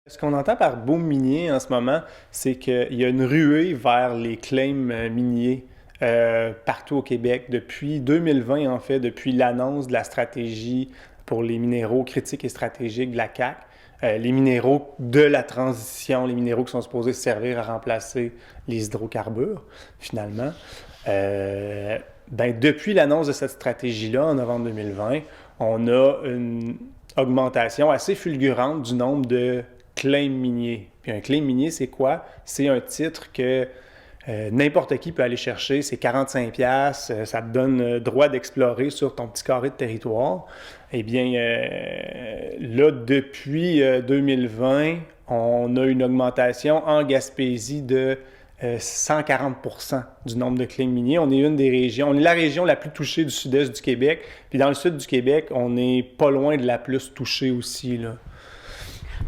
Ce qu'on entend par boom minier en ce moment, c'est qu'il y a une ruée vers les claims miniers partout au Québec. Depuis 2020, en fait, depuis l'annonce de la stratégie pour les minéraux critiques et stratégiques de la CAQ, les minéraux de la transition, les minéraux qui sont supposés servir à remplacer les hydrocarbures, finalement. Depuis l'annonce de cette stratégie-là, en novembre 2020, on a une augmentation assez fulgurante du nombre de claim minier. Puis un claim minier, c'est quoi? C'est un titre que n'importe qui peut aller chercher. C'est 45$. Ça te donne droit d'explorer sur ton petit carré de territoire. Eh bien, là, depuis 2020, on a une augmentation en Gaspésie de 140% du nombre de claims miniers. On est une des régions, on est la région la plus touchée du sud-est du Québec. Puis dans le sud du Québec, on n'est pas loin de la plus touchée aussi, là.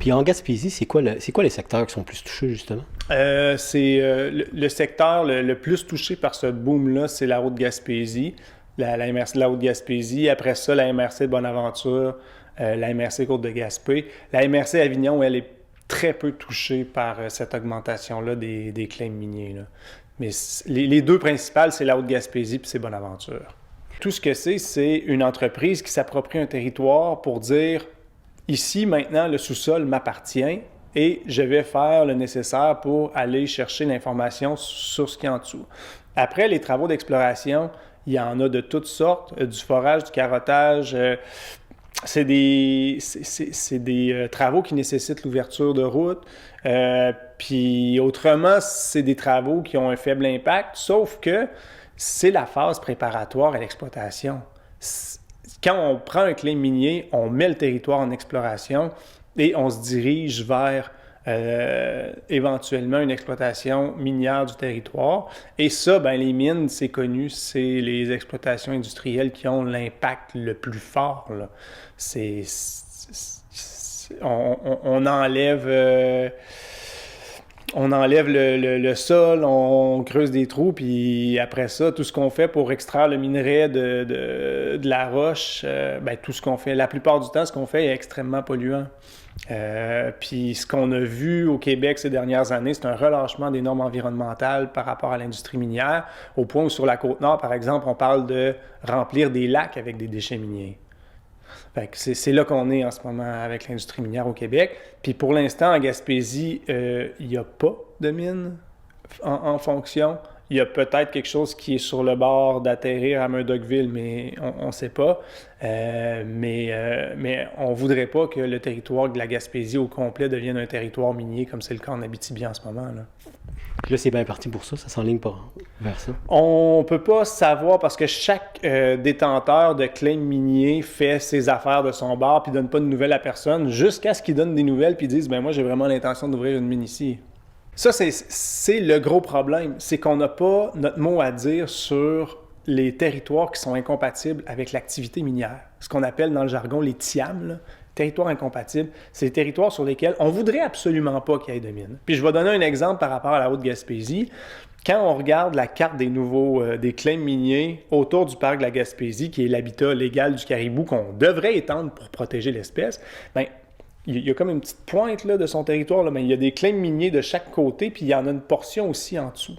Puis en Gaspésie, c'est quoi les secteurs qui sont plus touchés, justement? Le secteur le plus touché par ce boom-là, c'est la Haute-Gaspésie, la MRC de la Haute-Gaspésie. Après ça, la MRC de Bonaventure, la MRC Côte-de-Gaspé. La MRC Avignon, elle est très peu touchée par cette augmentation-là des claims miniers, là. Mais les deux principales, c'est la Haute-Gaspésie puis c'est Bonaventure. Tout ce que c'est une entreprise qui s'approprie un territoire pour dire « Ici, maintenant, le sous-sol m'appartient et je vais faire le nécessaire pour aller chercher l'information sur ce qu'il y a en dessous. » Après, les travaux d'exploration, il y en a de toutes sortes, du forage, du carottage. C'est des travaux qui nécessitent l'ouverture de routes. Puis autrement, c'est des travaux qui ont un faible impact, sauf que c'est la phase préparatoire à l'exploitation. Quand on prend un claim minier, on met le territoire en exploration et on se dirige vers éventuellement une exploitation minière du territoire. Et ça, les mines, c'est connu, c'est les exploitations industrielles qui ont l'impact le plus fort, là. On enlève... on enlève le sol, on creuse des trous, puis après ça, tout ce qu'on fait pour extraire le minerai de la roche, tout ce qu'on fait, la plupart du temps, ce qu'on fait est extrêmement polluant. Puis ce qu'on a vu au Québec ces dernières années, c'est un relâchement des normes environnementales par rapport à l'industrie minière, au point où sur la Côte-Nord, par exemple, on parle de remplir des lacs avec des déchets miniers. Fait que c'est là qu'on est en ce moment avec l'industrie minière au Québec. Puis pour l'instant, en Gaspésie, il n'y a pas de mine en fonction. Il y a peut-être quelque chose qui est sur le bord d'atterrir à Murdochville, mais on ne sait pas. Mais on ne voudrait pas que le territoire de la Gaspésie au complet devienne un territoire minier, comme c'est le cas en Abitibi en ce moment, là. Puis là, c'est bien parti pour ça, ça s'enligne vers ça. On peut pas savoir parce que chaque détenteur de claim minier fait ses affaires de son bord puis donne pas de nouvelles à personne jusqu'à ce qu'il donne des nouvelles puis dise moi j'ai vraiment l'intention d'ouvrir une mine ici. Ça c'est le gros problème, c'est qu'on n'a pas notre mot à dire sur les territoires qui sont incompatibles avec l'activité minière. Ce qu'on appelle dans le jargon les TIAM, là. Territoires incompatibles, c'est les territoires sur lesquels on voudrait absolument pas qu'il y ait de mines. Puis je vais donner un exemple par rapport à la Haute-Gaspésie. Quand on regarde la carte des claims miniers autour du parc de la Gaspésie, qui est l'habitat légal du caribou qu'on devrait étendre pour protéger l'espèce, il y a comme une petite pointe là, de son territoire, là, mais il y a des claims miniers de chaque côté, puis il y en a une portion aussi en dessous.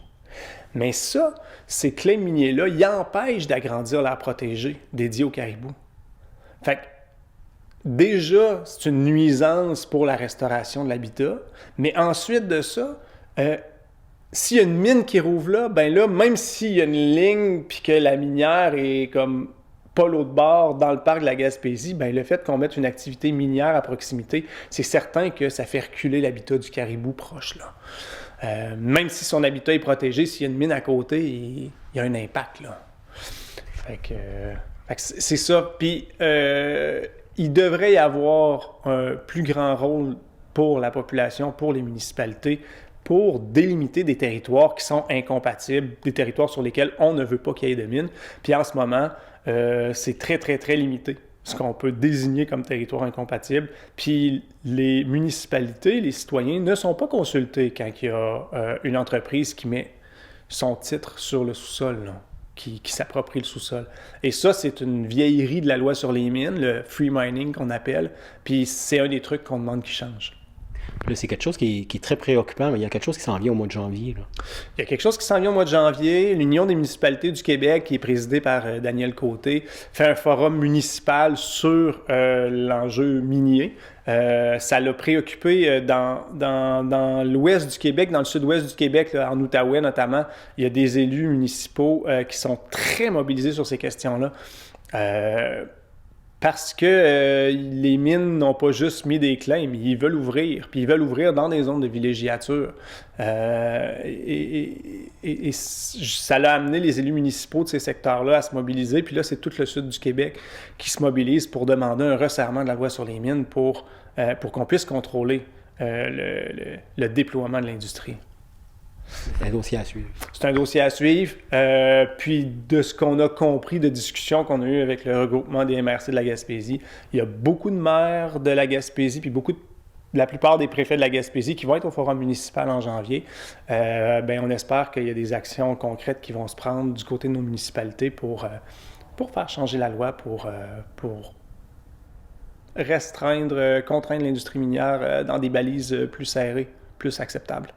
Mais ça, ces claims miniers-là, ils empêchent d'agrandir l'aire protégée dédiée au caribou. Fait que déjà, c'est une nuisance pour la restauration de l'habitat, mais ensuite de ça, s'il y a une mine qui rouvre là, même s'il y a une ligne puis que la minière est comme pas l'autre bord dans le parc de la Gaspésie, le fait qu'on mette une activité minière à proximité, c'est certain que ça fait reculer l'habitat du caribou proche, là. Même si son habitat est protégé, s'il y a une mine à côté, il y a un impact, là. Fait que c'est ça. Puis il devrait y avoir un plus grand rôle pour la population, pour les municipalités, pour délimiter des territoires qui sont incompatibles, des territoires sur lesquels on ne veut pas qu'il y ait de mines. Puis en ce moment, c'est très, très, très limité ce qu'on peut désigner comme territoire incompatible. Puis les municipalités, les citoyens ne sont pas consultés quand il y a une entreprise qui met son titre sur le sous-sol, là, qui s'approprie le sous-sol. Et ça, c'est une vieillerie de la loi sur les mines, le free mining qu'on appelle, puis c'est un des trucs qu'on demande qui change. Là, c'est quelque chose qui est très préoccupant, mais il y a quelque chose qui s'en vient au mois de janvier, là. Il y a quelque chose qui s'en vient au mois de janvier. L'Union des municipalités du Québec, qui est présidée par Daniel Côté, fait un forum municipal sur l'enjeu minier. Ça l'a préoccupé dans l'ouest du Québec, dans le sud-ouest du Québec, là, en Outaouais notamment. Il y a des élus municipaux qui sont très mobilisés sur ces questions-là. Parce que les mines n'ont pas juste mis des claims, ils veulent ouvrir, puis ils veulent ouvrir dans des zones de villégiature. Et ça a amené les élus municipaux de ces secteurs-là à se mobiliser, puis là, c'est tout le sud du Québec qui se mobilise pour demander un resserrement de la loi sur les mines pour qu'on puisse contrôler le déploiement de l'industrie. Un dossier à suivre. C'est un dossier à suivre. Puis de ce qu'on a compris de discussions qu'on a eues avec le regroupement des MRC de la Gaspésie, il y a beaucoup de maires de la Gaspésie, puis la plupart des préfets de la Gaspésie qui vont être au forum municipal en janvier. On espère qu'il y a des actions concrètes qui vont se prendre du côté de nos municipalités pour faire changer la loi, pour contraindre l'industrie minière dans des balises plus serrées, plus acceptables.